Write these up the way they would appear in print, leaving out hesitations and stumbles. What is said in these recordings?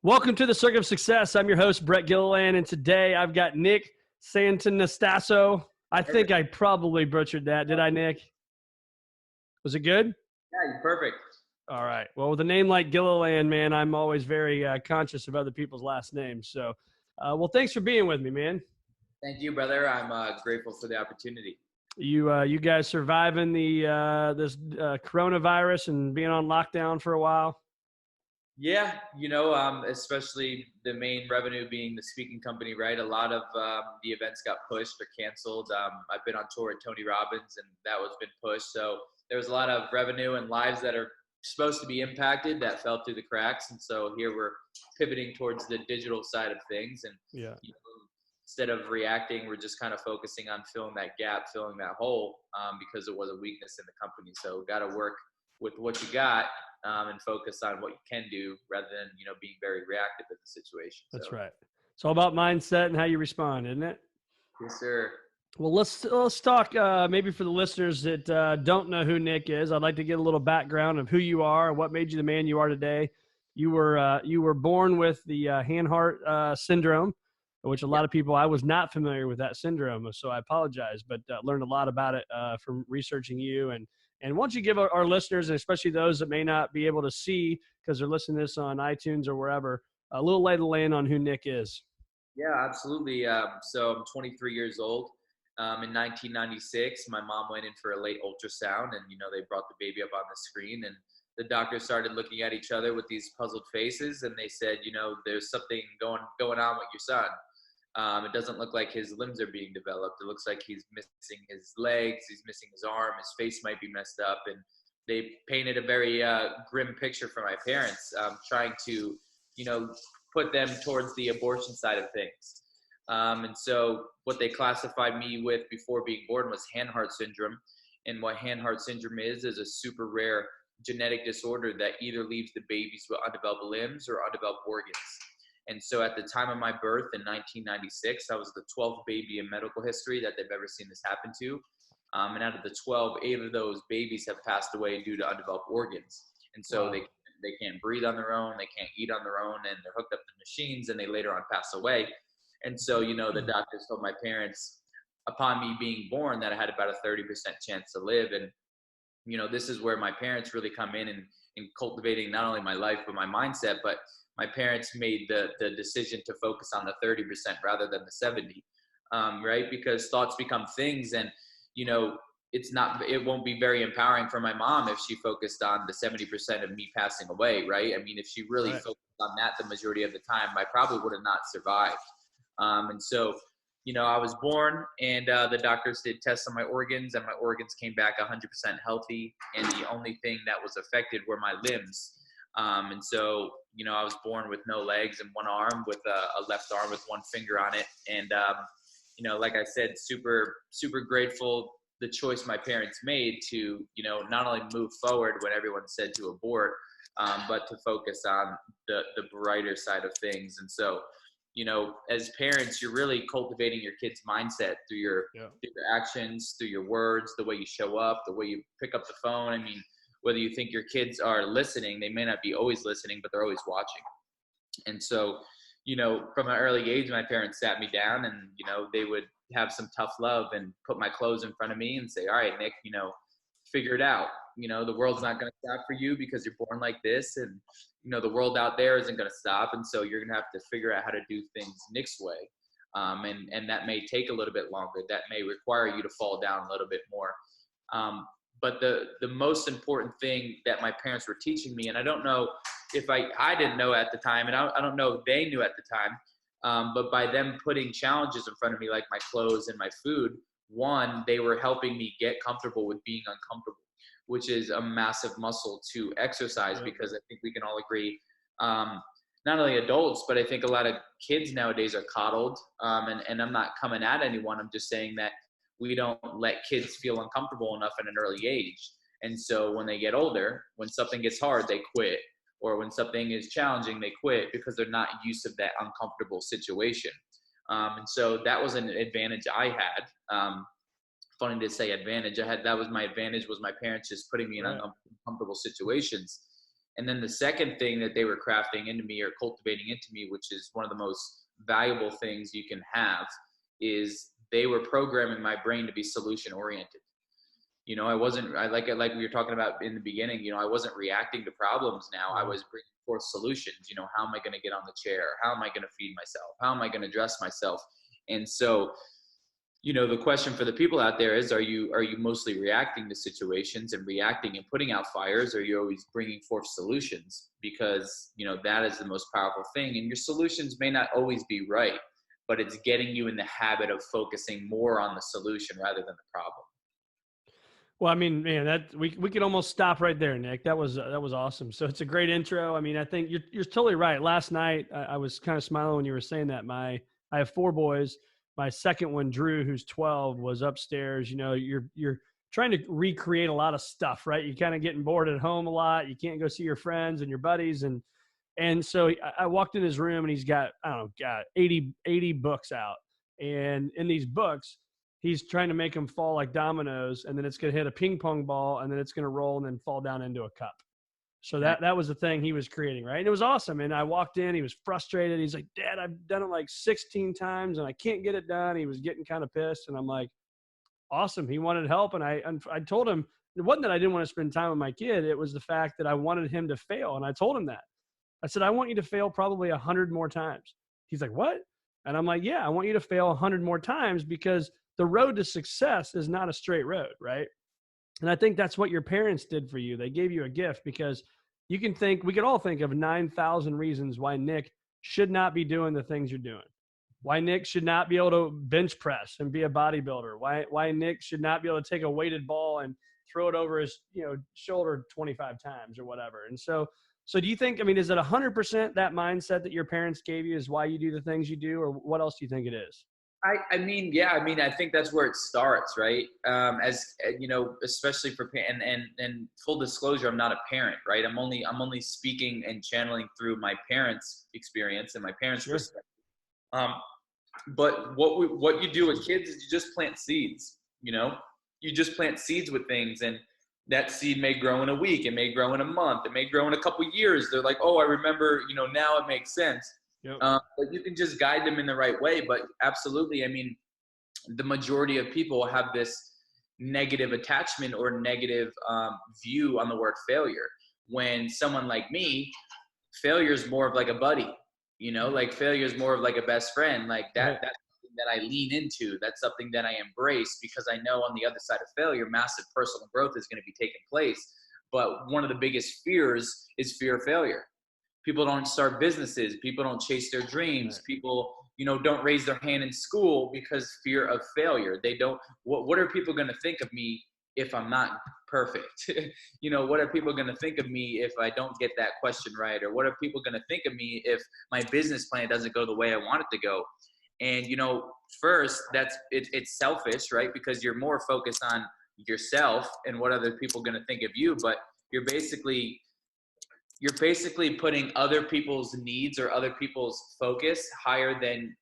Welcome to the Circuit of Success. I'm your host, Brett Gilliland, and today I've got Nick Santonastasso. I think I probably butchered that. Did I, Nick? Was it good? Yeah, you're perfect. All right. Well, with a name like Gilliland, man, I'm always very conscious of other people's last names. So, well, thanks for being with me, man. Thank you, brother. I'm grateful for the opportunity. You guys surviving this coronavirus and being on lockdown for a while? Yeah, especially the main revenue being the speaking company, right? A lot of the events got pushed or canceled. I've been on tour with Tony Robbins, and that was been pushed. So there was a lot of revenue and lives that are supposed to be impacted that fell through the cracks. And so here we're pivoting towards the digital side of things. And instead of reacting, we're just kind of focusing on filling that gap, filling that hole, because it was a weakness in the company. So got to work with what you got. And focus on what you can do rather than, being very reactive in the situation. That's right. It's all about mindset and how you respond, isn't it? Yes, sir. Well, let's talk maybe for the listeners that don't know who Nick is. I'd like to get a little background of who you are, what made you the man you are today. You were born with the Hanhart Syndrome, which a lot of people, I was not familiar with that syndrome, so I apologize, but learned a lot about it from researching you. And why don't you give our listeners, and especially those that may not be able to see because they're listening to this on iTunes or wherever, a little lay of the land on who Nick is. Yeah, absolutely. So I'm 23 years old. In 1996, my mom went in for a late ultrasound, and, they brought the baby up on the screen, and the doctors started looking at each other with these puzzled faces, and they said, there's something going on with your son. It doesn't look like his limbs are being developed. It looks like he's missing his legs. He's missing his arm. His face might be messed up. And they painted a very grim picture for my parents, trying to, put them towards the abortion side of things. And so what they classified me with before being born was Hanhart Syndrome. And what Hanhart Syndrome is a super rare genetic disorder that either leaves the babies with undeveloped limbs or undeveloped organs. And so at the time of my birth in 1996, I was the 12th baby in medical history that they've ever seen this happen to. And out of the 12, 8 of those babies have passed away due to undeveloped organs. And so they can't breathe on their own, they can't eat on their own, and they're hooked up to machines, and they later on pass away. And so, the doctors told my parents upon me being born that I had about a 30% chance to live. And, this is where my parents really come in and cultivating not only my life, but my mindset, but my parents made the decision to focus on the 30% rather than the 70, right? Because thoughts become things, and, it won't be very empowering for my mom if she focused on the 70% of me passing away, right? I mean, if she really focused on that the majority of the time, I probably would have not survived. And so, I was born, and the doctors did tests on my organs, and my organs came back 100% healthy. And the only thing that was affected were my limbs. And so, I was born with no legs and one arm, with a left arm with one finger on it. And, like I said, super, super grateful the choice my parents made to, not only move forward when everyone said to abort, but to focus on the brighter side of things. And so, as parents, you're really cultivating your kid's mindset through your actions, through your words, the way you show up, the way you pick up the phone. I mean, whether you think your kids are listening, they may not be always listening, but they're always watching. And so, from an early age, my parents sat me down, and, they would have some tough love and put my clothes in front of me and say, all right, Nick, figure it out. The world's not going to stop for you because you're born like this. And, the world out there isn't going to stop. And so you're going to have to figure out how to do things Nick's way. And that may take a little bit longer. That may require you to fall down a little bit more. But the most important thing that my parents were teaching me, and I don't know if I didn't know at the time, and I don't know if they knew at the time, but by them putting challenges in front of me, like my clothes and my food, one, they were helping me get comfortable with being uncomfortable, which is a massive muscle to exercise, because I think we can all agree, not only adults, but I think a lot of kids nowadays are coddled. And I'm not coming at anyone. I'm just saying that we don't let kids feel uncomfortable enough at an early age. And so when they get older, when something gets hard, they quit. Or when something is challenging, they quit because they're not used to that uncomfortable situation. And so that was an advantage I had. Funny to say advantage. That was my advantage, was my parents just putting me in uncomfortable situations. And then the second thing that they were crafting into me or cultivating into me, which is one of the most valuable things you can have, is they were programming my brain to be solution oriented. You know, like we were talking about in the beginning, you know, I wasn't reacting to problems now. I was bringing forth solutions. You know, how am I going to get on the chair? How am I going to feed myself? How am I going to dress myself? And so, you know, the question for the people out there is, are you mostly reacting to situations and reacting and putting out fires? Or are you always bringing forth solutions? Because, you know, that is the most powerful thing. And your solutions may not always be right, but it's getting you in the habit of focusing more on the solution rather than the problem. Well, I mean, man, that we could almost stop right there, Nick. That was awesome. So it's a great intro. I mean, I think you're totally right. Last night, I was kind of smiling when you were saying that. I have 4 boys. My second one, Drew, who's 12, was upstairs. You know, you're trying to recreate a lot of stuff, right? You're kind of getting bored at home a lot. You can't go see your friends and your buddies, and so I walked in his room, and he's got, I don't know, got 80 books out, and in these books, he's trying to make them fall like dominoes, and then it's going to hit a ping pong ball, and then it's going to roll and then fall down into a cup. So that was the thing he was creating, right? And it was awesome. And I walked in, he was frustrated. He's like, Dad, I've done it like 16 times and I can't get it done. He was getting kind of pissed. And I'm like, awesome. He wanted help. And I told him, it wasn't that I didn't want to spend time with my kid. It was the fact that I wanted him to fail. And I told him that. I said, I want you to fail probably 100 more times. He's like, what? And I'm like, yeah, I want you to fail 100 more times, because the road to success is not a straight road, right? And I think that's what your parents did for you. They gave you a gift, because we could all think of 9,000 reasons why Nick should not be doing the things you're doing. Why Nick should not be able to bench press and be a bodybuilder. Why Nick should not be able to take a weighted ball and throw it over his, shoulder 25 times or whatever. And so do you think, I mean, is it 100% that mindset that your parents gave you is why you do the things you do, or what else do you think it is? I mean, yeah, I mean, I think that's where it starts, right? As you know, especially for and full disclosure, I'm not a parent, right? I'm only speaking and channeling through my parents' experience and my parents' perspective. But what you do with kids is you just plant seeds. You know, you just plant seeds with things, and that seed may grow in a week, it may grow in a month, it may grow in a couple years. They're like, oh, I remember. You know, now it makes sense. Yep. But you can just guide them in the right way. But absolutely, I mean, the majority of people have this negative attachment or negative view on the word failure. When someone like me, failure is more of like a buddy, like failure is more of like a best friend. Like that's something that I lean into. That's something that I embrace, because I know on the other side of failure, massive personal growth is going to be taking place. But one of the biggest fears is fear of failure. People don't start businesses. People don't chase their dreams. People, don't raise their hand in school because fear of failure. They don't, what are people going to think of me if I'm not perfect? What are people going to think of me if I don't get that question right? Or what are people going to think of me if my business plan doesn't go the way I want it to go? And, first, it's selfish, right? Because you're more focused on yourself and what other people are going to think of you. But you're basically putting other people's needs or other people's focus higher than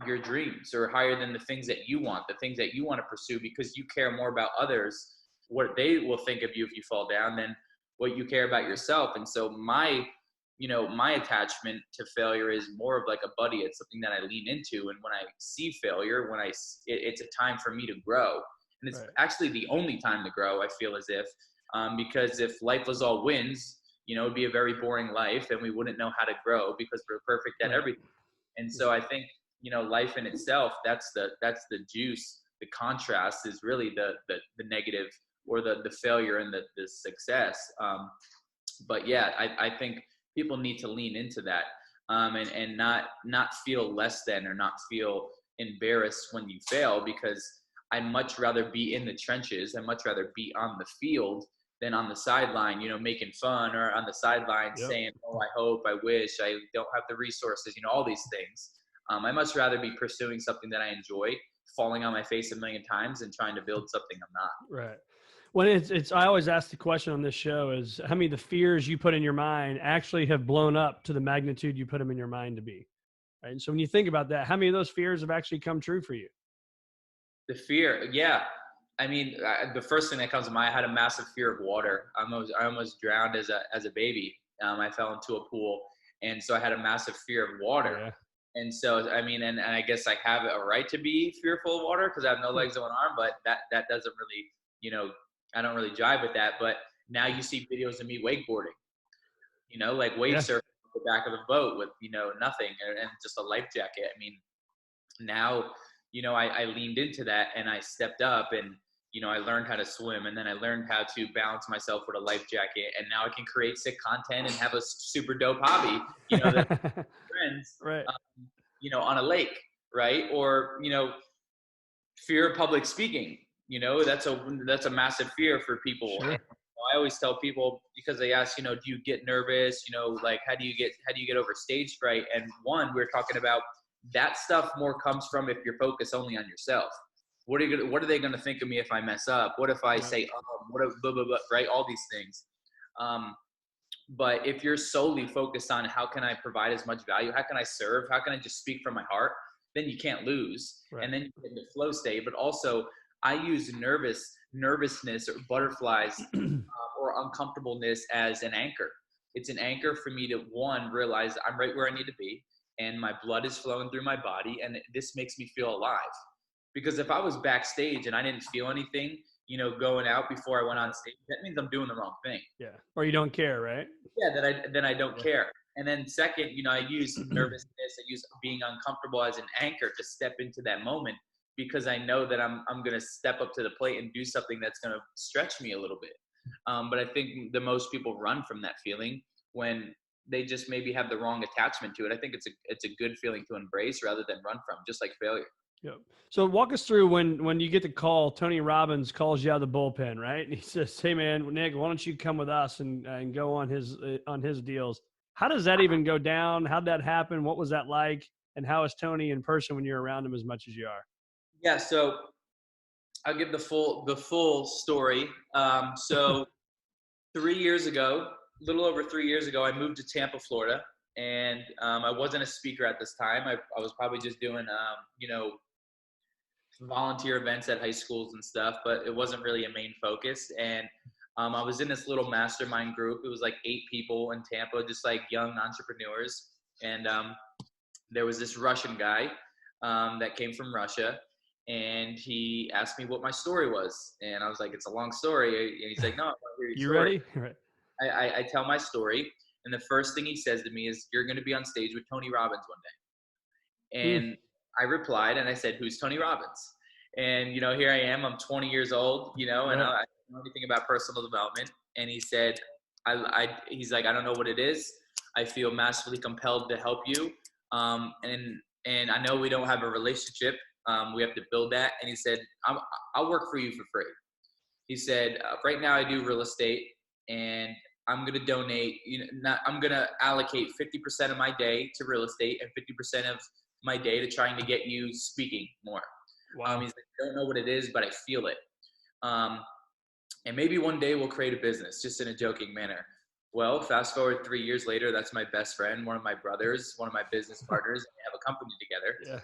your dreams, or higher than the things that you want to pursue, because you care more about others, what they will think of you if you fall down, than what you care about yourself. And so my attachment to failure is more of like a buddy. It's something that I lean into. And when I see failure, it's a time for me to grow. And it's actually the only time to grow, I feel as if, because if life was all wins, it'd be a very boring life, and we wouldn't know how to grow because we're perfect at everything. And so I think, life in itself, that's the juice. The contrast is really the negative, or the failure and the success. But yeah, I think people need to lean into that, and not feel less than, or not feel embarrassed when you fail, because I'd much rather be in the trenches. I'd much rather be on the field than on the sideline, making fun, or on the sideline saying, oh, I hope, I wish, I don't have the resources, all these things. I'd much rather be pursuing something that I enjoy, falling on my face a million times, and trying to build something I'm not. Right. Well, I always ask the question on this show is, how many of the fears you put in your mind actually have blown up to the magnitude you put them in your mind to be? Right. And so when you think about that, how many of those fears have actually come true for you? The fear. Yeah. I mean, the first thing that comes to mind, I had a massive fear of water. I almost drowned as a baby. I fell into a pool. And so I had a massive fear of water. Yeah. And so, I mean, and I guess I have a right to be fearful of water because I have no legs and one arm, but that doesn't really, you know, I don't really jive with that. But now you see videos of me wakeboarding, you know, like wave surfing on the back of the boat with, you know, nothing and just a life jacket. I mean, now, you know, I leaned into that and I stepped up and, you know, I learned how to swim and then I learned how to balance myself with a life jacket. And now I can create sick content and have a super dope hobby, you know, that friends, right. You know, on a lake, right? Or, you know, fear of public speaking, you know, that's a massive fear for people. Sure. I always tell people because they ask, you know, do you get nervous? You know, like how do you get over stage fright? And one, we're talking about that stuff more comes from if you're focused only on yourself. What are they going to think of me if I mess up? What if I say, what if blah, blah, blah, right? All these things. But if you're solely focused on how can I provide as much value? How can I serve? How can I just speak from my heart? Then you can't lose. Right. And then you get into flow state. But also I use nervousness or butterflies or uncomfortableness as an anchor. It's an anchor for me to, one, realize I'm right where I need to be and my blood is flowing through my body. And this makes me feel alive. Because if I was backstage and I didn't feel anything, you know, going out before I went on stage, that means I'm doing the wrong thing. Yeah. Or you don't care, right? Yeah, then I don't care. And then second, you know, I use nervousness, I use being uncomfortable as an anchor to step into that moment because I know that I'm going to step up to the plate and do something that's going to stretch me a little bit. But I think the most people run from that feeling when they just maybe have the wrong attachment to it. I think it's a good feeling to embrace rather than run from, just like failure. Yep. So walk us through when you get the call, Tony Robbins calls you out of the bullpen, right? And he says, "Hey man, Nick, why don't you come with us and go on his deals?" How does that even go down? How'd that happen? What was that like? And how is Tony in person when you're around him as much as you are? Yeah. So I'll give the full story. So 3 years ago, a little over 3 years ago, I moved to Tampa, Florida. And I wasn't a speaker at this time. I was probably just doing, you know, volunteer events at high schools and stuff, but it wasn't really a main focus. And I was in this little mastermind group. It was like 8 people in Tampa, just like young entrepreneurs. And there was this Russian guy that came from Russia. And he asked me what my story was. And I was like, it's a long story. And he's like, no, I want to hear your story. You ready? I tell my story. And the first thing he says to me is, you're going to be on stage with Tony Robbins one day. And I replied and I said, who's Tony Robbins? And, you know, here I am, I'm 20 years old, you know, and I don't know anything about personal development. And he said, he's like, I don't know what it is. I feel massively compelled to help you. And I know we don't have a relationship. We have to build that. And he said, I'll work for you for free. He said, right now I do real estate and I'm going to donate, I'm going to allocate 50% of my day to real estate and 50% of my day to trying to get you speaking more. Wow. He's like, I don't know what it is, but I feel it. And maybe one day we'll create a business, just in a joking manner. Well, fast forward 3 years later, that's my best friend, one of my brothers, one of my business partners, and we have a company together. Yeah.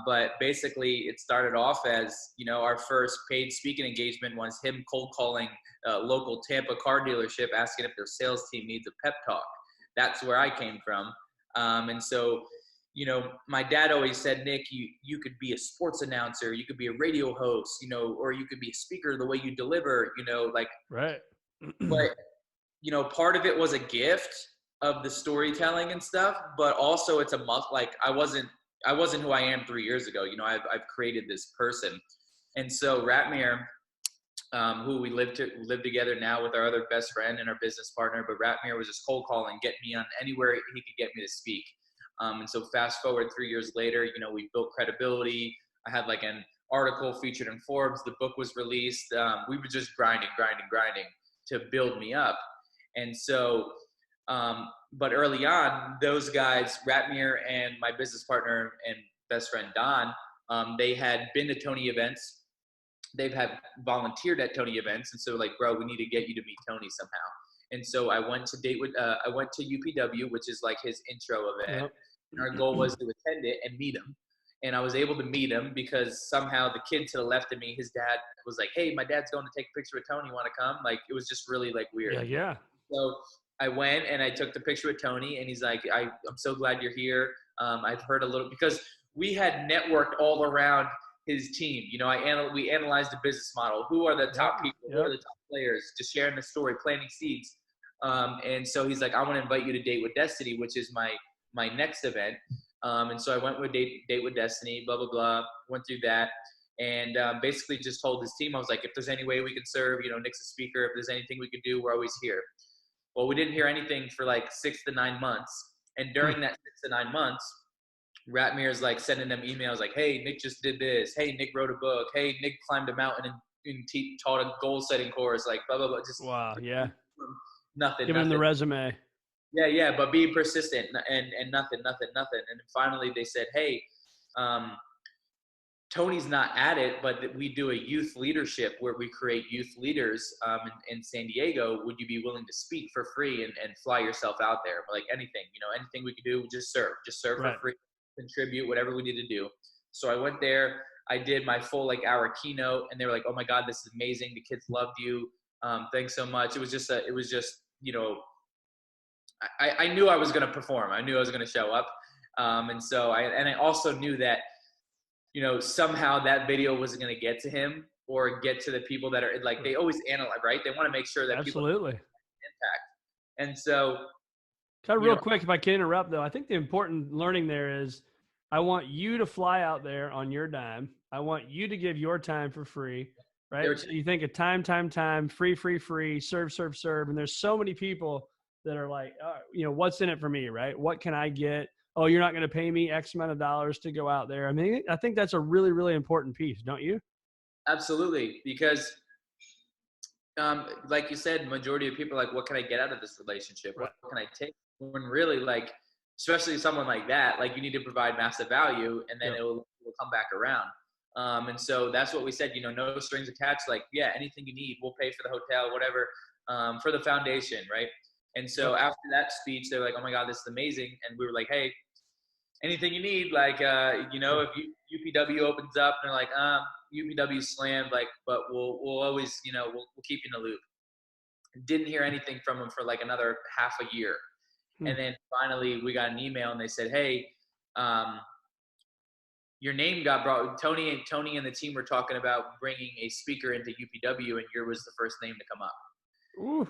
But basically it started off as, you know, our first paid speaking engagement was him cold calling a local Tampa car dealership, asking if their sales team needs a pep talk. That's where I came from. And so, you know, my dad always said, Nick, you could be a sports announcer, you could be a radio host, you know, or you could be a speaker the way you deliver, you know, like, right. But, you know, part of it was a gift of the storytelling and stuff, but also it's a must. Like I wasn't who I am 3 years ago. You know, I've created this person. And so Ratmir, who we live together now with our other best friend and our business partner, but Ratmir was just cold calling, get me on anywhere he could get me to speak. And so fast forward 3 years later, you know, we built credibility. I had like an article featured in Forbes. The book was released. We were just grinding to build me up. And so, but early on, those guys, Ratmir and my business partner and best friend, Don, they had been to Tony events. They've had volunteered at Tony events. And so like, bro, we need to get you to meet Tony somehow. And so I went to UPW, which is like his intro event. Yep. And our goal was to attend it and meet him. And I was able to meet him because somehow the kid to the left of me, his dad was like, hey, my dad's going to take a picture with Tony. You want to come? Like, it was just really like weird. Yeah. So I went and I took the picture with Tony, and he's like, I'm so glad you're here. I've heard a little, because we had networked all around his team. You know, we analyzed the business model. Who are the top people? Who are the top players? Just sharing the story, planting seeds. And so he's like, I want to invite you to Date with Destiny, which is my next event. And so I went with Date with Destiny, blah, blah, blah, went through that. And basically just told his team, I was like, if there's any way we can serve, you know, Nick's a speaker. If there's anything we could do, we're always here. Well, we didn't hear anything for like 6 to 9 months. And during that 6 to 9 months, Ratmir's like sending them emails like, hey, Nick just did this. Hey, Nick wrote a book. Hey, Nick climbed a mountain and taught a goal setting course, like blah, blah, blah. Just wow. Yeah. Nothing. Give him the resume. Yeah. But being persistent and nothing. And finally they said, hey, Tony's not at it, but we do a youth leadership where we create youth leaders in San Diego. Would you be willing to speak for free and fly yourself out there? Like anything, you know, anything we could do, just serve right. For free, contribute, whatever we need to do. So I went there, I did my full like hour keynote, and they were like, oh my God, this is amazing. The kids loved you. Thanks so much. It was just, you know, I knew I was going to perform. I knew I was going to show up. And so I also knew that, you know, somehow that video wasn't going to get to him or get to the people that are like, they always analyze, right? They want to make sure that absolutely people have impact. And so, kind of real quick, if I can interrupt though, I think the important learning there is I want you to fly out there on your dime. I want you to give your time for free, right? So you think of time, free, serve. And there's so many people that are like, you know, what's in it for me, right? What can I get? Oh, you're not going to pay me X amount of dollars to go out there. I mean, I think that's a really, really important piece, don't you? Absolutely. Because like you said, majority of people are like, what can I get out of this relationship? Right. What can I take? When really, like, especially someone like that, like you need to provide massive value, and then it will come back around. And so that's what we said, you know, no strings attached. Like, yeah, anything you need, we'll pay for the hotel, whatever, for the foundation. Right. And so after that speech, they're like, oh my God, this is amazing. And we were like, hey, anything you need, like, you know, if UPW opens up, and they're like, UPW slammed, like, but we'll always, you know, we'll keep you in the loop. Didn't hear anything from them for like another half a year. And then finally we got an email, and they said, hey, your name got brought. Tony and the team were talking about bringing a speaker into UPW, and yours was the first name to come up. Ooh.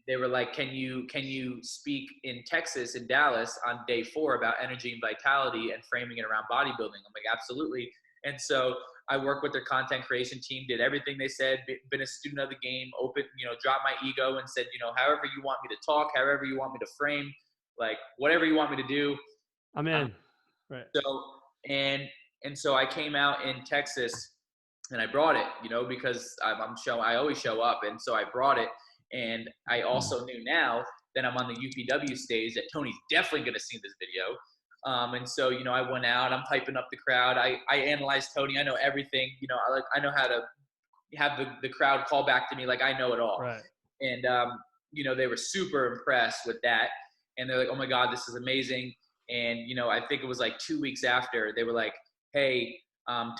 They were like, can you speak in Texas, in Dallas, on day 4 about energy and vitality and framing it around bodybuilding? I'm like, absolutely. And so I worked with their content creation team, did everything they said, been a student of the game, open, you know, dropped my ego and said, you know, however you want me to talk, however you want me to frame, like whatever you want me to do, I'm in. Right. So, and so I came out in Texas, and I brought it, you know, because I always show up. And so I brought it. And I also knew now that I'm on the UPW stage that Tony's definitely going to see this video. And so, you know, I went out, I'm hyping up the crowd. I analyzed Tony. I know everything, you know, I know how to have the crowd call back to me. Like, I know it all. Right. And, you know, they were super impressed with that. And they're like, oh my God, this is amazing. And, you know, I think it was like 2 weeks after, they were like, hey,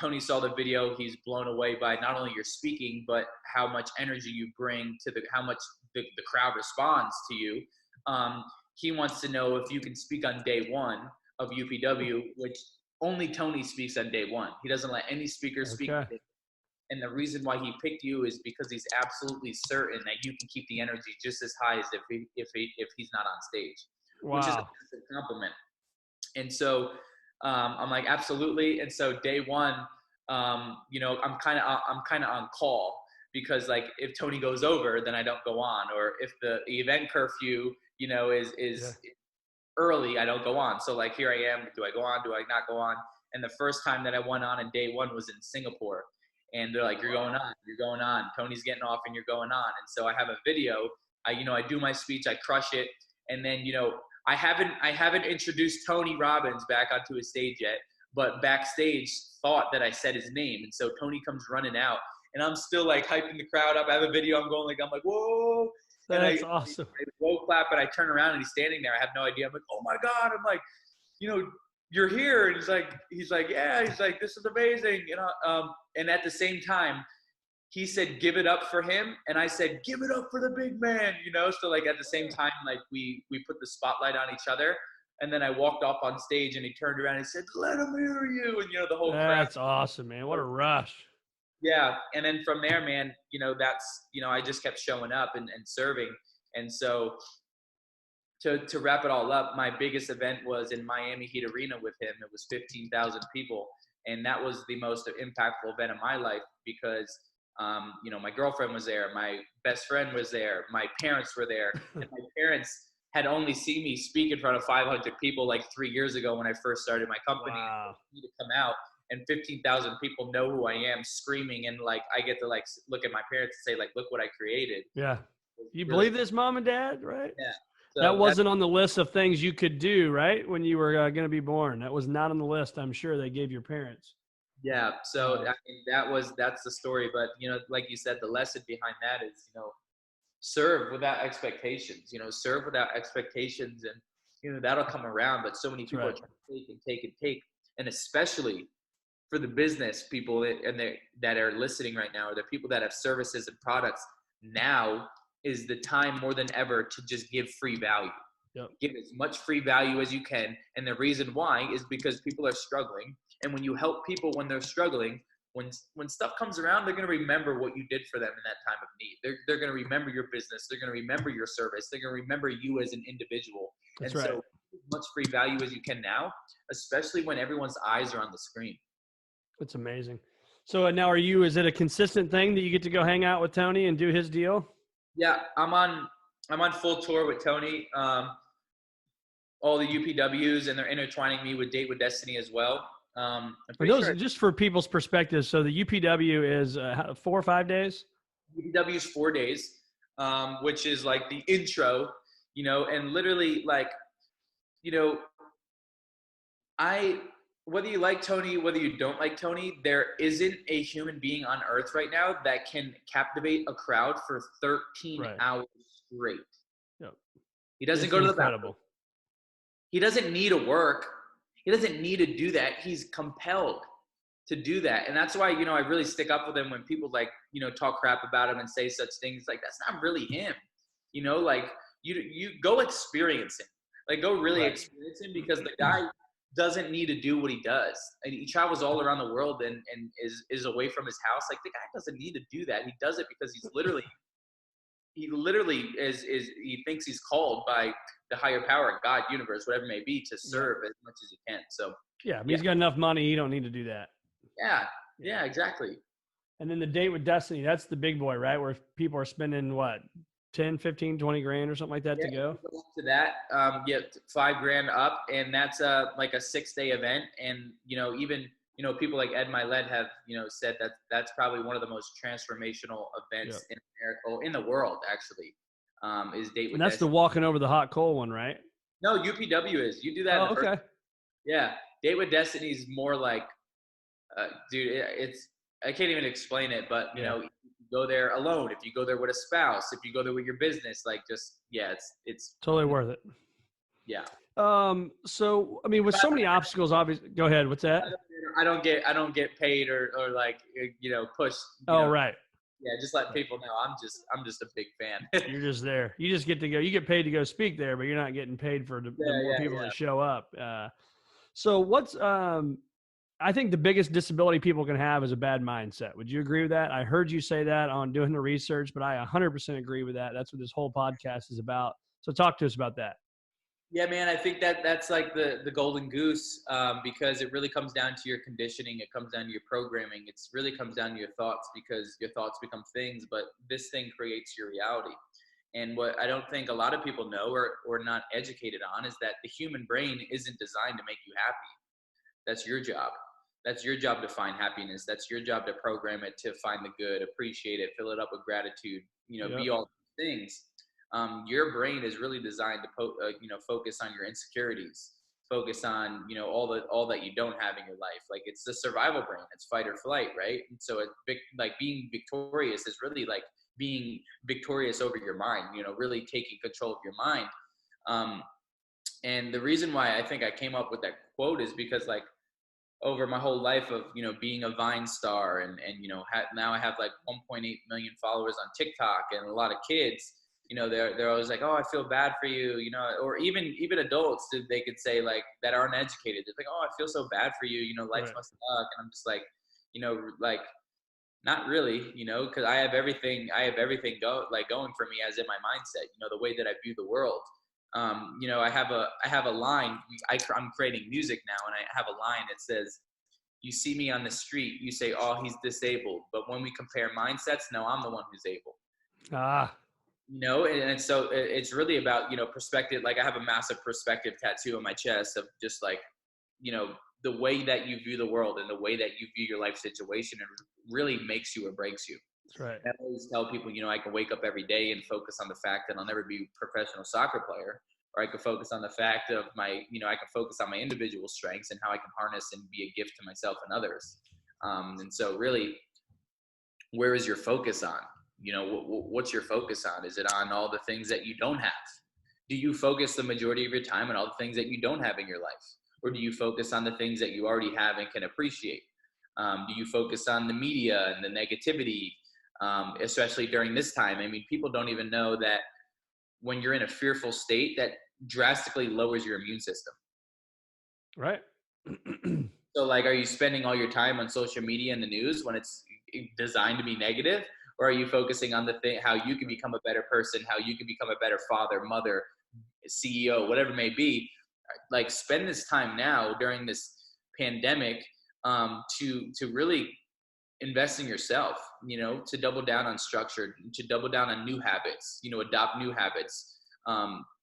Tony saw the video. He's blown away by not only your speaking, but how much energy you bring to how much the crowd responds to you. He wants to know if you can speak on day 1 of UPW, which only Tony speaks on day 1. He doesn't let any speakers speak. And the reason why he picked you is because he's absolutely certain that you can keep the energy just as high as if he's not on stage, which is a compliment. And so, I'm like, absolutely. And so day 1, you know, I'm kind of on call, because like if Tony goes over, then I don't go on, or if the event curfew, you know, is early, I don't go on. So like, here I am, do I go on? Do I not go on? And the first time that I went on in day 1 was in Singapore, and they're like, you're going on, Tony's getting off and you're going on. And so I have a video, I do my speech, I crush it. And then, you know, I haven't introduced Tony Robbins back onto his stage yet, but backstage thought that I said his name. And so Tony comes running out, and I'm still like hyping the crowd up. I have a video. I'm like, whoa. That's awesome. I whoa clap, and I turn around and he's standing there. I have no idea. I'm like, oh my God. I'm like, you know, you're here. And he's like, yeah, he's like, this is amazing. You know? And at the same time, he said, give it up for him. And I said, give it up for the big man, you know? So like at the same time, like we put the spotlight on each other. And then I walked off on stage and he turned around and he said, let him hear you. And, you know, the whole crowd. That's awesome, man. What a rush. Yeah. And then from there, man, you know, that's, you know, I just kept showing up and serving. And so to wrap it all up, my biggest event was in Miami Heat Arena with him. It was 15,000 people. And that was the most impactful event of my life because, you know, my girlfriend was there. My best friend was there. My parents were there. And my parents had only seen me speak in front of 500 people like 3 years ago when I first started my company. Wow. Me to come out and 15,000 people know who I am screaming. And like, I get to like look at my parents and say like, look what I created. Yeah. You really, believe this, mom and dad, right? Yeah. So that wasn't on the list of things you could do, right? When you were going to be born, that was not on the list. I'm sure they gave your parents. Yeah. So I mean, that's the story. But, you know, like you said, the lesson behind that is, you know, serve without expectations, you know, serve without expectations and, you know, that'll come around. But so many people are trying to take and take and take. And especially for the business people that are listening right now, or the people that have services and products, now is the time more than ever to just give free value. Yep. Give as much free value as you can. And the reason why is because people are struggling. And when you help people when they're struggling, when stuff comes around, they're going to remember what you did for them in that time of need. They're going to remember your business. They're going to remember your service. They're going to remember you as an individual. That's and right. So as much free value as you can now, especially when everyone's eyes are on the screen. That's amazing. So now is it a consistent thing that you get to go hang out with Tony and do his deal? Yeah, I'm on full tour with Tony. All the UPWs, and they're intertwining me with Date with Destiny as well. Just for people's perspective. So the UPW is 4 or 5 days. UPW is 4 days, which is like the intro, you know, and literally like, you know, whether you like Tony, whether you don't like Tony, there isn't a human being on earth right now that can captivate a crowd for 13 hours straight. Yep. He doesn't go to the bathroom. He doesn't need to work. He doesn't need to do that. He's compelled to do that. And that's why, you know, I really stick up with him when people like, you know, talk crap about him and say such things. Like, that's not really him. You know, like you go experience him. Like, go really experience him, because the guy doesn't need to do what he does. And he travels all around the world and is away from his house. Like, the guy doesn't need to do that. He does it because he thinks he's called by the higher power, God, universe, whatever it may be, to serve as much as he can. So he's got enough money. He don't need to do that. Yeah, exactly. And then the Date with Destiny, that's the big boy, right? Where people are spending what, 10, 15, 20 grand or something like that to go? To that, get $5,000 up, and that's like a 6-day event. And, you know, even, you know, people like Ed Milet have, you know, said that that's probably one of the most transformational events in America, or in the world, actually, is Date with Destiny. And that's the walking over the hot coal one, right? No, UPW is. You do that. Oh, okay. Yeah. Date with Destiny is more like, dude, I can't even explain it, but, you know, go there alone, if you go there with a spouse, if you go there with your business, like, just, it's totally worth it. Yeah. So, I mean, with so many obstacles, obviously, go ahead. What's that? I don't get paid or like, you know, pushed. Right. Yeah. Just let people know I'm just a big fan. You're just there. You just get to go, you get paid to go speak there, but you're not getting paid for the more people that show up. So what's, I think the biggest disability people can have is a bad mindset. Would you agree with that? I heard you say that on doing the research, but I 100% agree with that. That's what this whole podcast is about. So talk to us about that. Yeah, man, I think that's like the golden goose, because it really comes down to your conditioning. It comes down to your programming. It really comes down to your thoughts, because your thoughts become things, but this thing creates your reality. And what I don't think a lot of people know or not educated on is that the human brain isn't designed to make you happy. That's your job. That's your job to find happiness. That's your job to program it to find the good, appreciate it, fill it up with gratitude, you know, be all these things. Your brain is really designed to, you know, focus on your insecurities, focus on, you know, all that you don't have in your life. Like, it's the survival brain. It's fight or flight, right? And so like being victorious is really like being victorious over your mind, you know, really taking control of your mind. And the reason why I think I came up with that quote is because, like, over my whole life of, being a Vine star and now I have like 1.8 million followers on TikTok, and a lot of kids, they're always like, oh, I feel bad for you, or even adults, they could say like that aren't educated. They're like, oh, I feel so bad for you, life Right. must suck. And I'm just like, like, not really, because I have everything going for me as in my mindset, the way that I view the world. I have a line. I'm creating music now, and I have a line that says, "You see me on the street, you say, oh, he's disabled. But when we compare mindsets, no, I'm the one who's able." Ah, And so it's really about, perspective. Like, I have a massive perspective tattoo on my chest of just like, the way that you view the world and the way that you view your life situation, and really makes you or breaks you. that's right. I always tell people, I can wake up every day and focus on the fact that I'll never be a professional soccer player, or I could focus on the fact of I can focus on my individual strengths and how I can harness and be a gift to myself and others. And so really, where is your focus on? What's your focus on? Is it on all the things that you don't have? Do you focus the majority of your time on all the things that you don't have in your life? Or do you focus on the things that you already have and can appreciate? Do you focus on the media and the negativity? Especially during this time. I mean, people don't even know that when you're in a fearful state, that drastically lowers your immune system. Right. So like, are you spending all your time on social media and the news when it's designed to be negative? Or are you focusing on the thing, how you can become a better person, how you can become a better father, mother, CEO, whatever it may be? Like, spend this time now during this pandemic to really invest in yourself, to double down on structure, to double down on new habits, adopt new habits,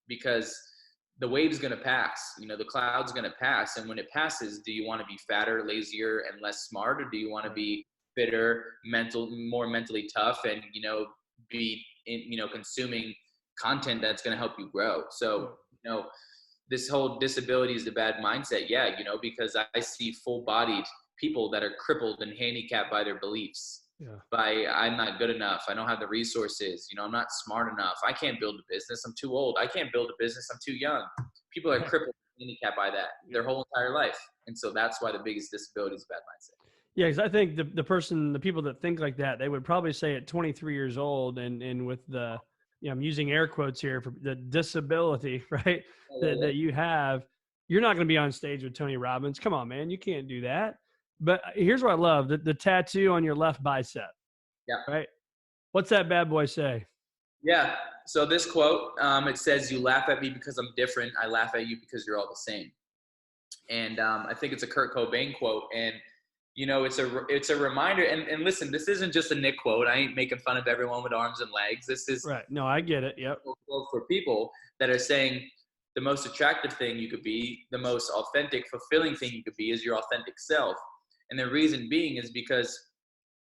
because the wave's going to pass, the cloud's going to pass. And when it passes, do you want to be fatter, lazier, and less smart? Or do you want to be fitter, more mentally tough, and, be consuming content that's going to help you grow? So, this whole disability is the bad mindset. Yeah. Because I see full-bodied people that are crippled and handicapped by their beliefs. Yeah. By, I'm not good enough, I don't have the resources, I'm not smart enough, I can't build a business, I'm too old, I can't build a business, I'm too young. People are crippled and handicapped by that their whole entire life. And so that's why the biggest disability is bad mindset. Yeah, because I think the people that think like that, they would probably say at 23 years old, and with the, I'm using air quotes here, for the disability, right, that you have, you're not going to be on stage with Tony Robbins. Come on, man, you can't do that. But here's what I love: the tattoo on your left bicep. Yeah. Right. What's that bad boy say? Yeah. So this quote, it says, "You laugh at me because I'm different. I laugh at you because you're all the same." And I think it's a Kurt Cobain quote. And it's a reminder. And listen, this isn't just a Nick quote. I ain't making fun of everyone with arms and legs. This is right. No, I get it. Yep. For people that are saying the most attractive thing you could be, the most authentic, fulfilling thing you could be, is your authentic self. And the reason being is because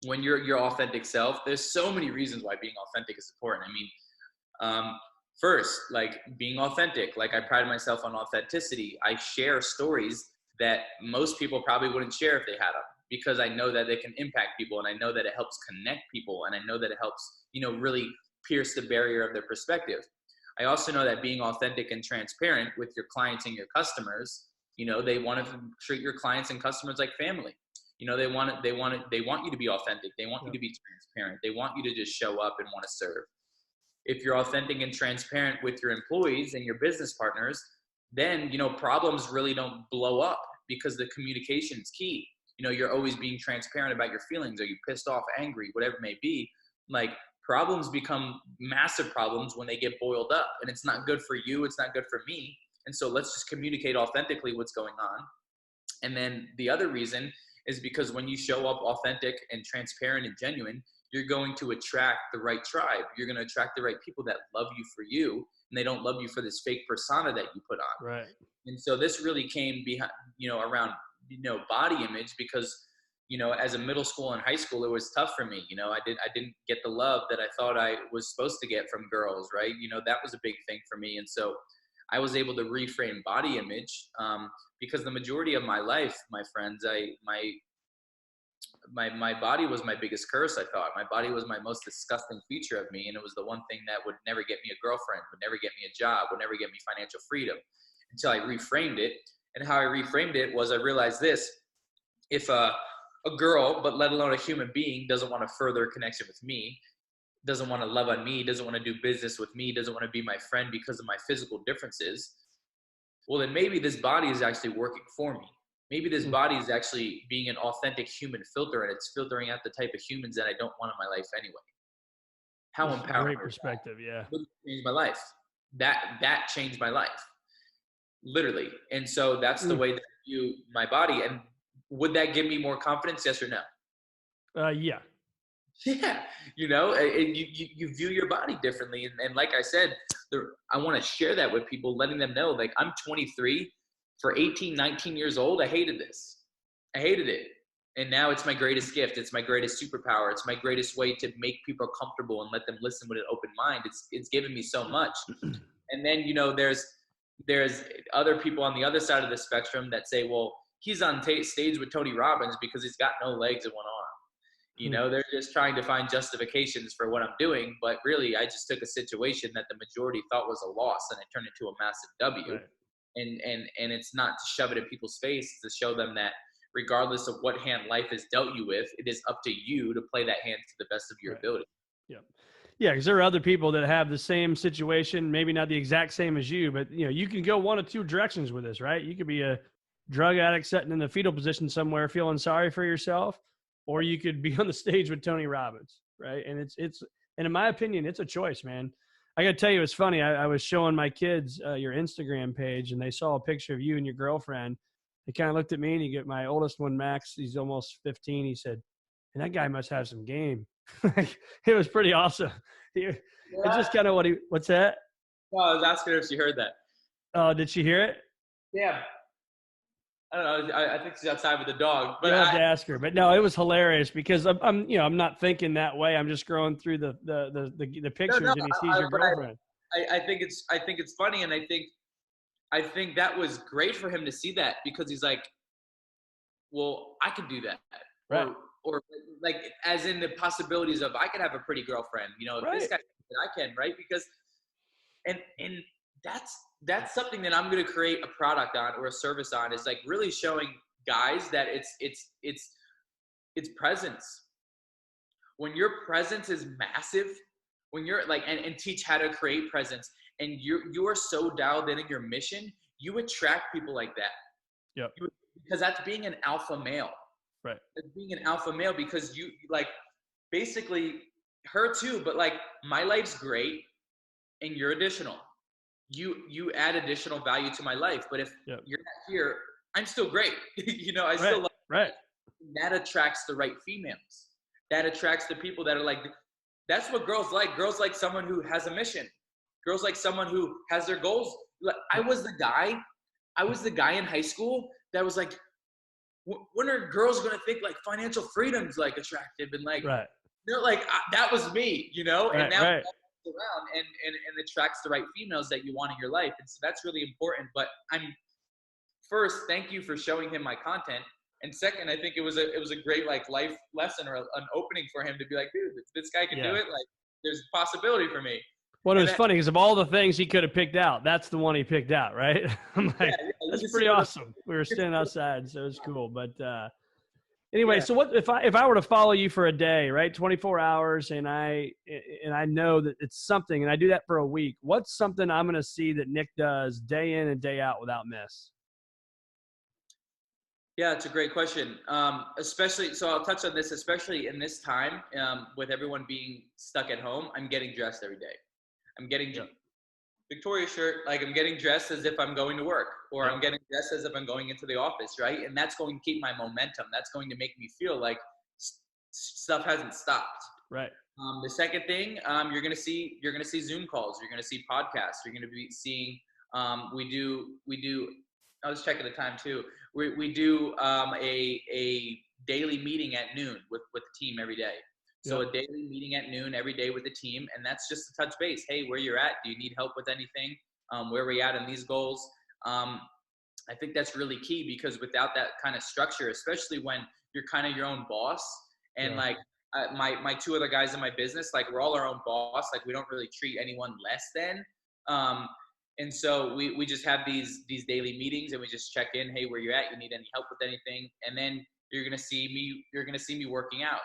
when you're your authentic self, there's so many reasons why being authentic is important. I mean, first, like, being authentic, like, I pride myself on authenticity. I share stories that most people probably wouldn't share if they had them, because I know that they can impact people, and I know that it helps connect people, and I know that it helps, really pierce the barrier of their perspective. I also know that being authentic and transparent with your clients and your customers, they want to treat your clients and customers like family. They want you to be authentic. They want you to be transparent. They want you to just show up and want to serve. If you're authentic and transparent with your employees and your business partners, then, problems really don't blow up, because the communication is key. You're always being transparent about your feelings. Are you pissed off, angry, whatever it may be? Like, problems become massive problems when they get boiled up, and it's not good for you. It's not good for me. And so let's just communicate authentically what's going on. And then the other reason is because when you show up authentic and transparent and genuine, you're going to attract the right tribe. You're going to attract the right people that love you for you, and they don't love you for this fake persona that you put on. Right. And so this really came behind, around, body image, because, as a middle school and high school, it was tough for me. I didn't get the love that I thought I was supposed to get from girls. Right. That was a big thing for me. And so I was able to reframe body image, because the majority of my life, my friends, my body was my biggest curse. I thought my body was my most disgusting feature of me. And it was the one thing that would never get me a girlfriend, would never get me a job, would never get me financial freedom, until I reframed it. And how I reframed it was, I realized this: if a girl, but let alone a human being, doesn't want to further a connection with me, doesn't want to love on me, doesn't want to do business with me, doesn't want to be my friend because of my physical differences, well, then maybe this body is actually working for me. Maybe this body is actually being an authentic human filter, and it's filtering out the type of humans that I don't want in my life anyway. How That's empowering. great perspective. Yeah. It changed my life. That changed my life, literally. And so that's the way that I view my body. And would that give me more confidence? Yes or no? Yeah. Yeah, you view your body differently. And like I said, I want to share that with people, letting them know, like, I'm 23. For 18, 19 years old, I hated this. I hated it. And now it's my greatest gift. It's my greatest superpower. It's my greatest way to make people comfortable and let them listen with an open mind. It's given me so much. And then, there's other people on the other side of the spectrum that say, well, he's on stage with Tony Robbins because he's got no legs and one arm. They're just trying to find justifications for what I'm doing. But really, I just took a situation that the majority thought was a loss, and it turned into a massive W. Right. And it's not to shove it in people's face, to show them that regardless of what hand life has dealt you with, it is up to you to play that hand to the best of your ability. Yeah. Yeah. Because there are other people that have the same situation, maybe not the exact same as you, but you can go one of two directions with this, right? You could be a drug addict sitting in the fetal position somewhere feeling sorry for yourself, or you could be on the stage with Tony Robbins. Right. And and in my opinion, it's a choice, man. I got to tell you, it's funny. I was showing my kids your Instagram page, and they saw a picture of you and your girlfriend. They kind of looked at me, and you get my oldest one, Max. He's almost 15. He said, and that guy must have some game. It was pretty awesome. It's just kind of what's that? Well, I was asking her if she heard that. Oh, did she hear it? Yeah. I don't know. I think she's outside with the dog. But I have to ask her. But no, it was hilarious because I'm not thinking that way. I'm just scrolling through the pictures, and he sees your girlfriend. I think it's funny, and I think that was great for him to see that, because he's like, well, I can do that. Right. Or like, as in the possibilities of, I could have a pretty girlfriend, if this guy, I can, right? Because, and that's something that I'm going to create a product on, or a service on, is like really showing guys that it's presence. When your presence is massive, when you're like, and teach how to create presence, and you are so dialed in your mission, you attract people like that. Yep. Because that's being an alpha male. Right. That's being an alpha male, because you like, basically her too, but like, my life's great and you're additional. You add additional value to my life. But if you're not here, I'm still great. I still love you. Right. That attracts the right females. That attracts the people that are like, that's what girls like. Girls like someone who has a mission. Girls like someone who has their goals. I was the guy in high school that was like, when are girls going to think like financial freedom's like attractive, and like, that was me, and now around and attracts the right females that you want in your life. And so that's really important. But first, thank you for showing him my content. And second, I think it was a great like life lesson, or an opening for him to be like, dude, if this guy can do it, like, there's a possibility for me. Well, it was funny because of all the things he could have picked out, that's the one he picked out, right? I'm like, that's pretty awesome. We were standing outside, so it was cool. But anyway, so what if I were to follow you for a day, right? 24 hours, and I know that it's something, and I do that for a week. What's something I'm going to see that Nick does day in and day out without miss? Yeah, it's a great question. Especially, so I'll touch on this, especially in this time, with everyone being stuck at home. I'm getting dressed every day. I'm getting Victoria shirt, like I'm getting dressed as if I'm going to work, or I'm getting dressed as if I'm going into the office, right? And that's going to keep my momentum. That's going to make me feel like stuff hasn't stopped. Right. The second thing, you're gonna see Zoom calls. You're gonna see podcasts. You're gonna be seeing. We do. I was checking the time too. We do a daily meeting at noon with the team every day. So a daily meeting at noon every day with the team, and that's just to touch base. Hey, where you're at? Do you need help with anything? Where are we at on these goals? I think that's really key, because without that kind of structure, especially when you're kind of your own boss, and like my two other guys in my business, like we're all our own boss. Like we don't really treat anyone less than. And so we just have these daily meetings, and we just check in. Hey, where you at? You need any help with anything? And then you're going to see me working out.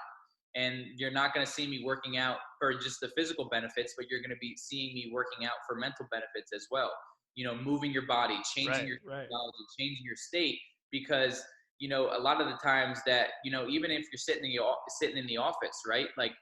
And you're not going to see me working out for just the physical benefits, but you're going to be seeing me working out for mental benefits as well. Moving your body, changing your physiology, changing your state, because, a lot of the times that, even if you're sitting in the office, right? Like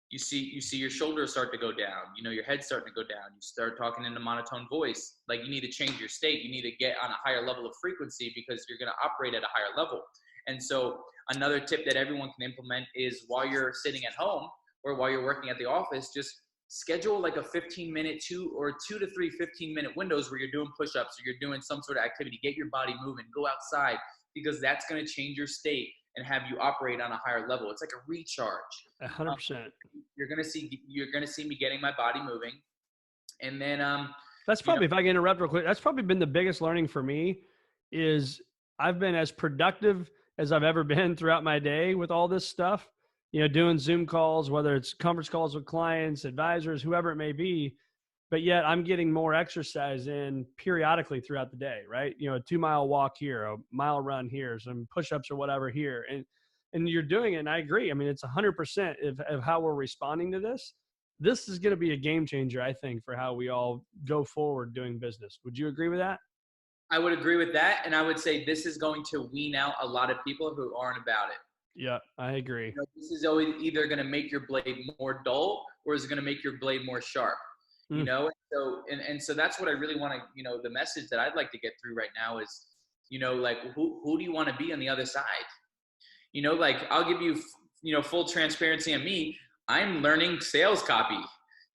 you see your shoulders start to go down, your head's starting to go down. You start talking in a monotone voice. Like, you need to change your state. You need to get on a higher level of frequency, because you're going to operate at a higher level. And so another tip that everyone can implement is, while you're sitting at home or while you're working at the office, just schedule like a 15-minute, 2 to 3 15-minute windows where you're doing push-ups or you're doing some sort of activity. Get your body moving, go outside, because that's going to change your state and have you operate on a higher level. It's like a recharge. 100%. You're going to see me getting my body moving. And then that's probably, if I can interrupt real quick, that's probably been the biggest learning for me, is I've been as productive as I've ever been throughout my day with all this stuff, doing Zoom calls, whether it's conference calls with clients, advisors, whoever it may be, but yet I'm getting more exercise in periodically throughout the day, right? A 2-mile walk here, a mile run here, some push-ups or whatever here. And you're doing it. And I agree. I mean, it's 100% of how we're responding to this. This is going to be a game changer, I think, for how we all go forward doing business. Would you agree with that? I would agree with that. And I would say this is going to wean out a lot of people who aren't about it. Yeah, I agree. This is always either going to make your blade more dull, or is it going to make your blade more sharp? So that's what I really want to, the message that I'd like to get through right now is, like, who do you want to be on the other side? Like, I'll give you, full transparency on me. I'm learning sales copy.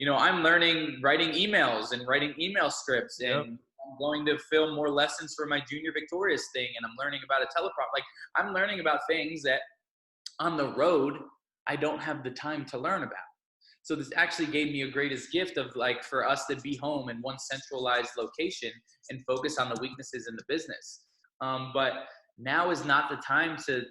I'm learning writing emails and writing email scripts, and I'm going to film more lessons for my Junior Victorious thing. And I'm learning about a teleprompt. Like, I'm learning about things that on the road, I don't have the time to learn about. So this actually gave me a greatest gift of, like, for us to be home in one centralized location and focus on the weaknesses in the business. But now is not the time to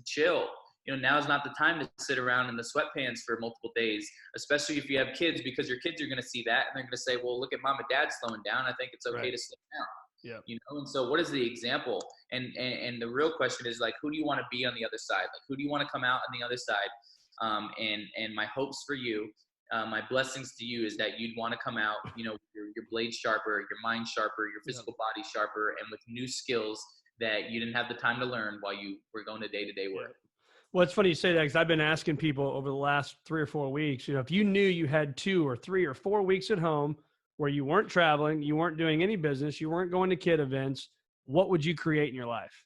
chill. Now is not the time to sit around in the sweatpants for multiple days, especially if you have kids, because your kids are going to see that and they're going to say, well, look at mom and dad slowing down. I think it's okay to slow down. Yeah. And so what is the example? And the real question is, like, who do you want to be on the other side? Like, who do you want to come out on the other side? And my hopes for you, my blessings to you, is that you'd want to come out, your blade sharper, your mind sharper, your physical body sharper, and with new skills that you didn't have the time to learn while you were going to day-to-day work. Well, it's funny you say that, because I've been asking people over the last 3 or 4 weeks, if you knew you had 2 or 3 or 4 weeks at home where you weren't traveling, you weren't doing any business, you weren't going to kid events, what would you create in your life?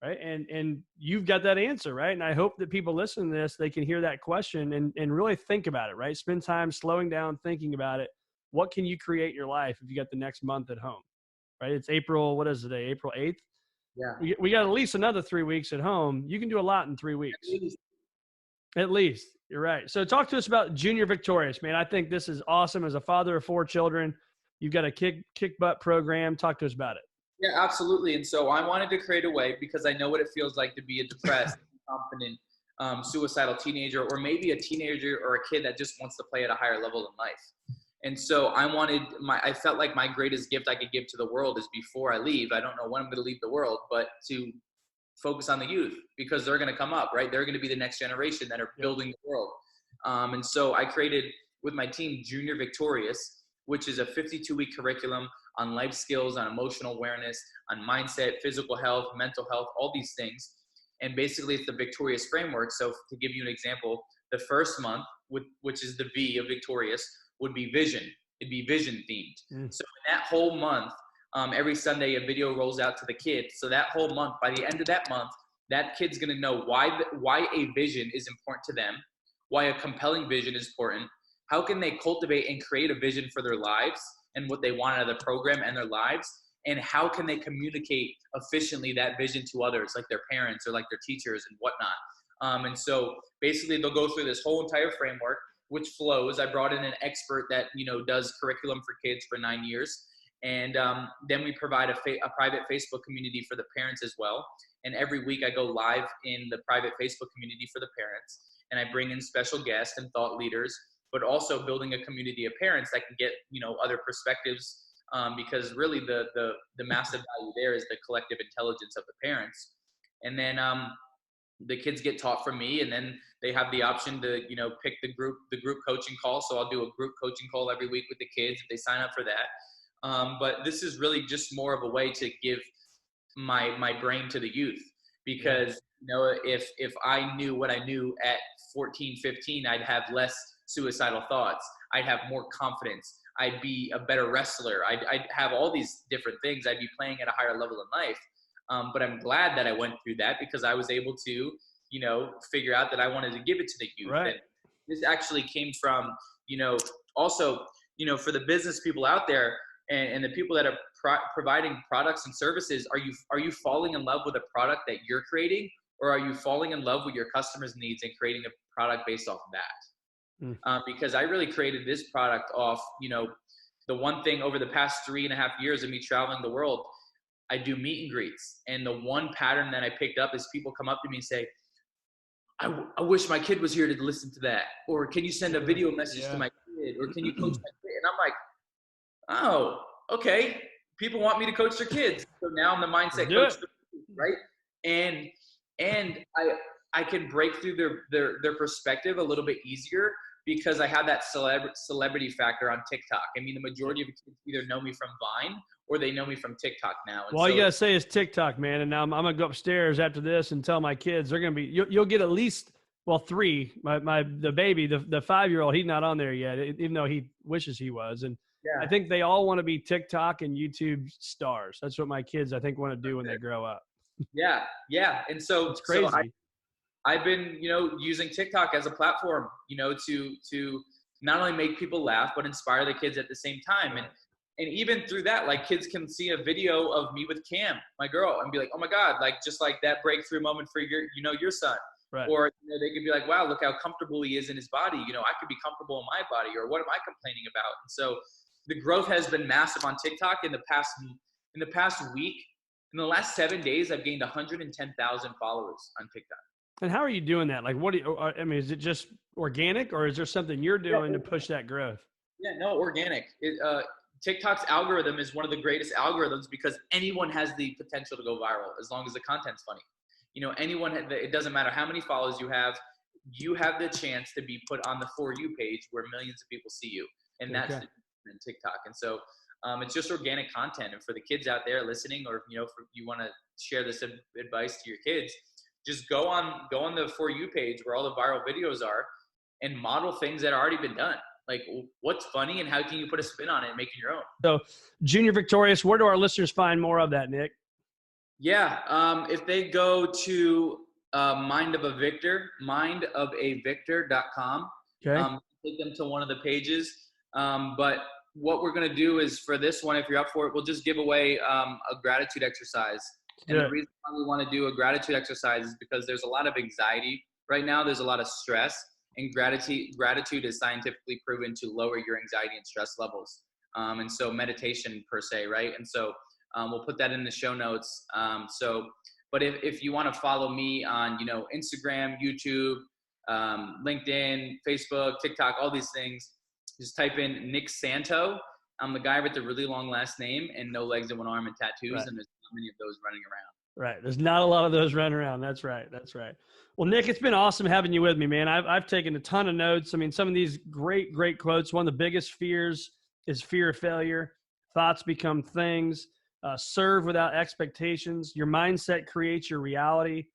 Right. And you've got that answer, right? And I hope that people listening to this, they can hear that question and really think about it, right? Spend time slowing down, thinking about it. What can you create in your life if you got the next month at home, right? It's April, what is today? April 8th. Yeah. We got at least another 3 weeks at home. You can do a lot in 3 weeks. At least. You're right. So talk to us about Junior Victorious, man. I think this is awesome. As a father of 4 children, you've got a kick butt program. Talk to us about it. Yeah, absolutely. And so I wanted to create a way, because I know what it feels like to be a depressed, confident, suicidal teenager, or maybe a teenager or a kid that just wants to play at a higher level in life. And so I felt like my greatest gift I could give to the world is, before I leave, I don't know when I'm going to leave the world, but to focus on the youth, because they're going to come up, right? They're going to be the next generation that are building the world. And so I created with my team Junior Victorious, which is a 52-week curriculum on life skills, on emotional awareness, on mindset, physical health, mental health, all these things. And basically it's the Victorious framework. So to give you an example, the first month, which is the V of Victorious, would be vision. It'd be vision themed. So in that whole month, every Sunday a video rolls out to the kid. So that whole month, by the end of that month, that kid's going to know why a vision is important to them, why a compelling vision is important, how can they cultivate and create a vision for their lives and what they want out of the program and their lives, and how can they communicate efficiently that vision to others, like their parents or like their teachers and whatnot. And so basically they'll go through this whole entire framework, which flows. I brought in an expert that, does curriculum for kids for 9 years. And then we provide a private Facebook community for the parents as well. And every week I go live in the private Facebook community for the parents, and I bring in special guests and thought leaders, but also building a community of parents that can get, other perspectives, because really the massive value there is the collective intelligence of the parents. And then the kids get taught from me, and then they have the option to, you know, pick the group coaching call. So I'll do a group coaching call every week with the kids if they sign up for that. But this is really just more of a way to give my brain to the youth, because, you know, if I knew what I knew at 14, 15, I'd have less suicidal thoughts. I'd have more confidence. I'd be a better wrestler. I'd have all these different things. I'd be playing at a higher level in life. But I'm glad that I went through that, because I was able to, you know, figure out that I wanted to give it to the youth. Right. And this actually came from, you know, also, you know, for the business people out there and the people that are providing products and services, are you falling in love with a product that you're creating, or are you falling in love with your customers' needs and creating a product based off of that? Because I really created this product off, you know, the one thing over the past 3.5 years of me traveling the world, I do meet and greets. And the one pattern that I picked up is people come up to me and say, I wish my kid was here to listen to that. Or can you send a video message to my kid? Or can you coach my kid? And I'm like, oh, okay. People want me to coach their kids. So now I'm the mindset coach, right? And I can break through their perspective a little bit easier, because I have that celebrity factor on TikTok. I mean, the majority of kids either know me from Vine or they know me from TikTok now. And well, all you gotta say is TikTok, man. And now I'm gonna go upstairs after this and tell my kids they're gonna be. You'll get at least 3. The baby, the 5-year-old, he's not on there yet, even though he wishes he was. And I think they all want to be TikTok and YouTube stars. That's what my kids, I think, want to do when they grow up. Yeah. And so it's crazy. So I've been, you know, using TikTok as a platform, you know, to not only make people laugh, but inspire the kids at the same time. And even through that, like, kids can see a video of me with Cam, my girl, and be like, oh my God, like, just like that breakthrough moment for your son. Right. Or, you know, they could be like, wow, look how comfortable he is in his body. You know, I could be comfortable in my body, or what am I complaining about? And so the growth has been massive on TikTok in the past week. In the last 7 days, I've gained 110,000 followers on TikTok. And how are you doing that? Like, I mean, is it just organic, or is there something you're doing to push that growth? Yeah, no, organic. TikTok's algorithm is one of the greatest algorithms, because anyone has the potential to go viral as long as the content's funny. You know, it doesn't matter how many followers you have the chance to be put on the For You page where millions of people see you. And that's in TikTok. And so it's just organic content. And for the kids out there listening, or, you know, if you want to share this advice to your kids, just go on the For You page where all the viral videos are, and model things that have already been done. Like, what's funny and how can you put a spin on it and make it your own? So, Junior Victorious, where do our listeners find more of that, Nick? Yeah, if they go to mindofavictor.com, take them to one of the pages. But what we're going to do is, for this one, if you're up for it, we'll just give away a gratitude exercise. And the reason why we want to do a gratitude exercise is because there's a lot of anxiety right now. There's a lot of stress, and gratitude is scientifically proven to lower your anxiety and stress levels. And so meditation per se, right? And so we'll put that in the show notes. But if you want to follow me on, you know, Instagram, YouTube, LinkedIn, Facebook, TikTok, all these things, just type in Nick Santo. I'm the guy with the really long last name and no legs and one arm and tattoos. Right. And there's not many of those running around. Right. There's not a lot of those running around. That's right. Well, Nick, it's been awesome having you with me, man. I've taken a ton of notes. I mean, some of these great quotes. One of the biggest fears is fear of failure. Thoughts become things. Serve without expectations. Your mindset creates your reality.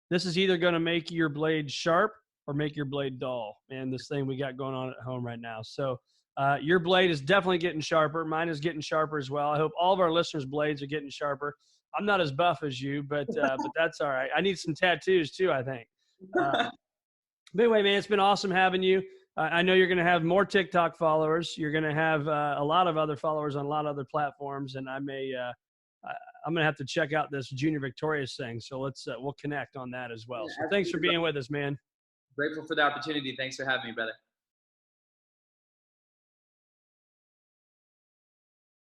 This is either going to make your blade sharp or make your blade dull. Man, this thing we got going on at home right now. So your blade is definitely getting sharper. Mine is getting sharper as well. I hope all of our listeners' blades are getting sharper. I'm not as buff as you, but that's all right. I need some tattoos too, I think. But anyway, man, it's been awesome having you. I know you're going to have more TikTok followers. You're going to have a lot of other followers on a lot of other platforms, and I'm going to have to check out this Junior Victorious thing. So we'll connect on that as well. So thanks for being with us, man. Grateful for the opportunity. Thanks for having me, brother.